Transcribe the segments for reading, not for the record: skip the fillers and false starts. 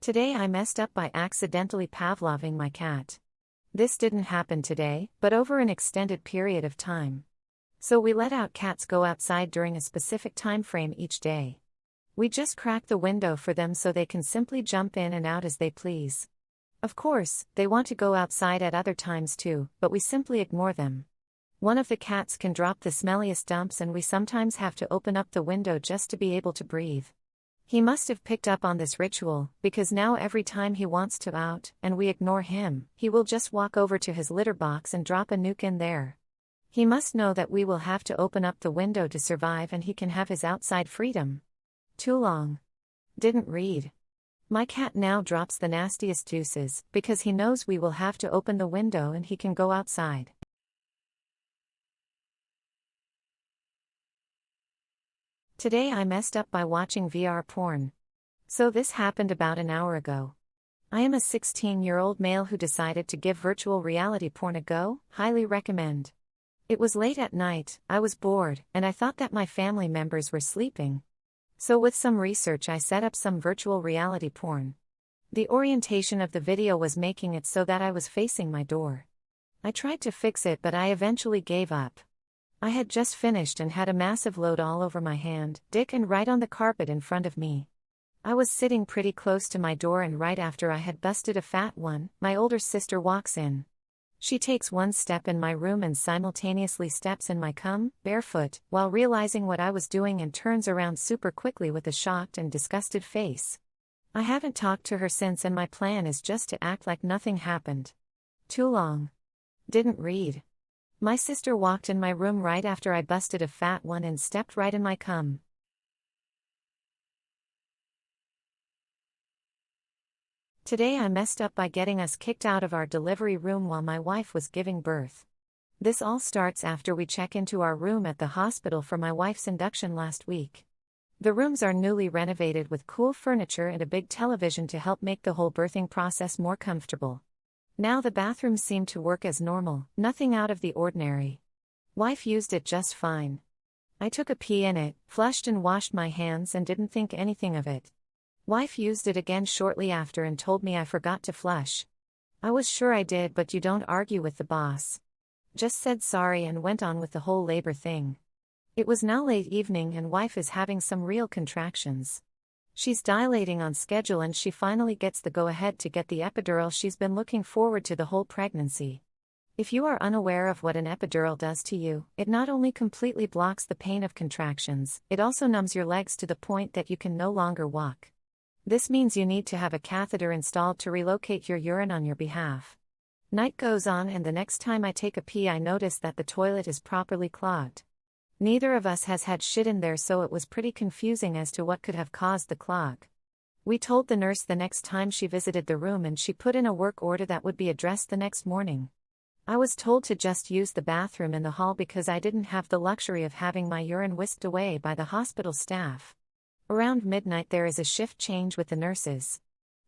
Today I messed up by accidentally pavloving my cat. This didn't happen today, but over an extended period of time. So we let out cats go outside during a specific time frame each day. We just crack the window for them so they can simply jump in and out as they please. Of course, they want to go outside at other times too, but we simply ignore them. One of the cats can drop the smelliest dumps and we sometimes have to open up the window just to be able to breathe. He must have picked up on this ritual, because now every time he wants to out, and we ignore him, he will just walk over to his litter box and drop a nuke in there. He must know that we will have to open up the window to survive and he can have his outside freedom. Too long. Didn't read. My cat now drops the nastiest deuces, because he knows we will have to open the window and he can go outside. Today I messed up by watching VR porn. So this happened about an hour ago. I am a 16-year-old male who decided to give virtual reality porn a go. Highly recommend. It was late at night, I was bored, and I thought that my family members were sleeping. So with some research I set up some virtual reality porn. The orientation of the video was making it so that I was facing my door. I tried to fix it but I eventually gave up. I had just finished and had a massive load all over my hand, dick, and right on the carpet in front of me. I was sitting pretty close to my door, and right after I had busted a fat one, my older sister walks in. She takes one step in my room and simultaneously steps in my cum, barefoot, while realizing what I was doing, and turns around super quickly with a shocked and disgusted face. I haven't talked to her since and my plan is just to act like nothing happened. Too long. Didn't read. My sister walked in my room right after I busted a fat one and stepped right in my cum. Today I messed up by getting us kicked out of our delivery room while my wife was giving birth. This all starts after we check into our room at the hospital for my wife's induction last week. The rooms are newly renovated with cool furniture and a big television to help make the whole birthing process more comfortable. Now the bathrooms seem to work as normal, nothing out of the ordinary. Wife used it just fine. I took a pee in it, flushed and washed my hands and didn't think anything of it. Wife used it again shortly after and told me I forgot to flush. I was sure I did, but you don't argue with the boss. Just said sorry and went on with the whole labor thing. It was now late evening and wife is having some real contractions. She's dilating on schedule and she finally gets the go-ahead to get the epidural she's been looking forward to the whole pregnancy. If you are unaware of what an epidural does to you, it not only completely blocks the pain of contractions, it also numbs your legs to the point that you can no longer walk. This means you need to have a catheter installed to relocate your urine on your behalf. Night goes on and the next time I take a pee I notice that the toilet is properly clogged. Neither of us has had shit in there, so it was pretty confusing as to what could have caused the clog. We told the nurse the next time she visited the room and she put in a work order that would be addressed the next morning. I was told to just use the bathroom in the hall because I didn't have the luxury of having my urine whisked away by the hospital staff. Around midnight there is a shift change with the nurses.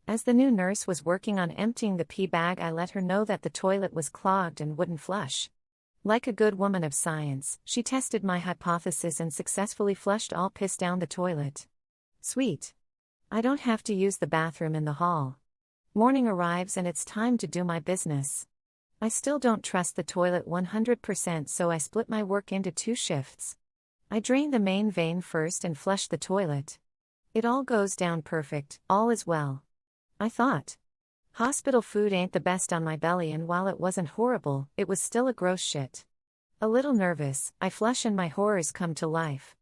As the new nurse was working on emptying the pee bag, I let her know that the toilet was clogged and wouldn't flush. Like a good woman of science, she tested my hypothesis and successfully flushed all piss down the toilet. Sweet. I don't have to use the bathroom in the hall. Morning arrives and it's time to do my business. I still don't trust the toilet 100%, so I split my work into 2 shifts. I drain the main vein first and flush the toilet. It all goes down perfect, all is well. I thought. Hospital food ain't the best on my belly, and while it wasn't horrible, it was still a gross shit. A little nervous, I flush and my horrors come to life.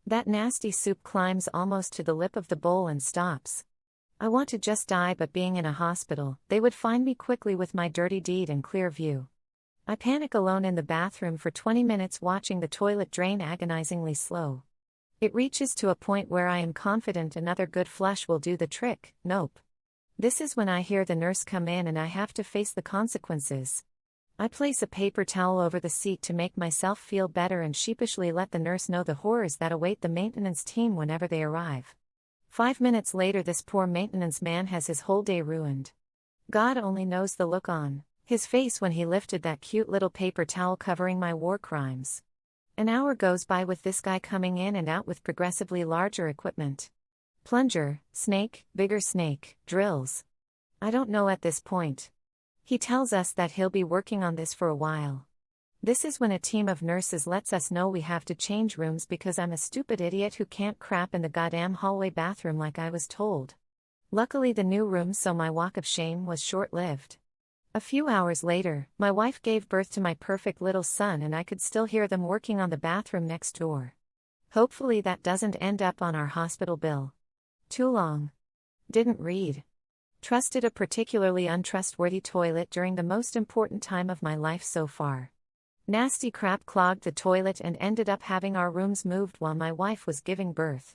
That nasty soup climbs almost to the lip of the bowl and stops. I want to just die, but being in a hospital, they would find me quickly with my dirty deed and clear view. I panic alone in the bathroom for 20 minutes watching the toilet drain agonizingly slow. It reaches to a point where I am confident another good flush will do the trick. Nope. This is when I hear the nurse come in and I have to face the consequences. I place a paper towel over the seat to make myself feel better and sheepishly let the nurse know the horrors that await the maintenance team whenever they arrive. 5 minutes later, this poor maintenance man has his whole day ruined. God only knows the look on his face when he lifted that cute little paper towel covering my war crimes. An hour goes by with this guy coming in and out with progressively larger equipment. Plunger, snake, bigger snake, drills. I don't know at this point. He tells us that he'll be working on this for a while. This is when a team of nurses lets us know we have to change rooms because I'm a stupid idiot who can't crap in the goddamn hallway bathroom like I was told. Luckily the new room, so my walk of shame was short-lived. A few hours later, my wife gave birth to my perfect little son and I could still hear them working on the bathroom next door. Hopefully that doesn't end up on our hospital bill. Too long. Didn't read. Trusted a particularly untrustworthy toilet during the most important time of my life so far. Nasty crap clogged the toilet and ended up having our rooms moved while my wife was giving birth.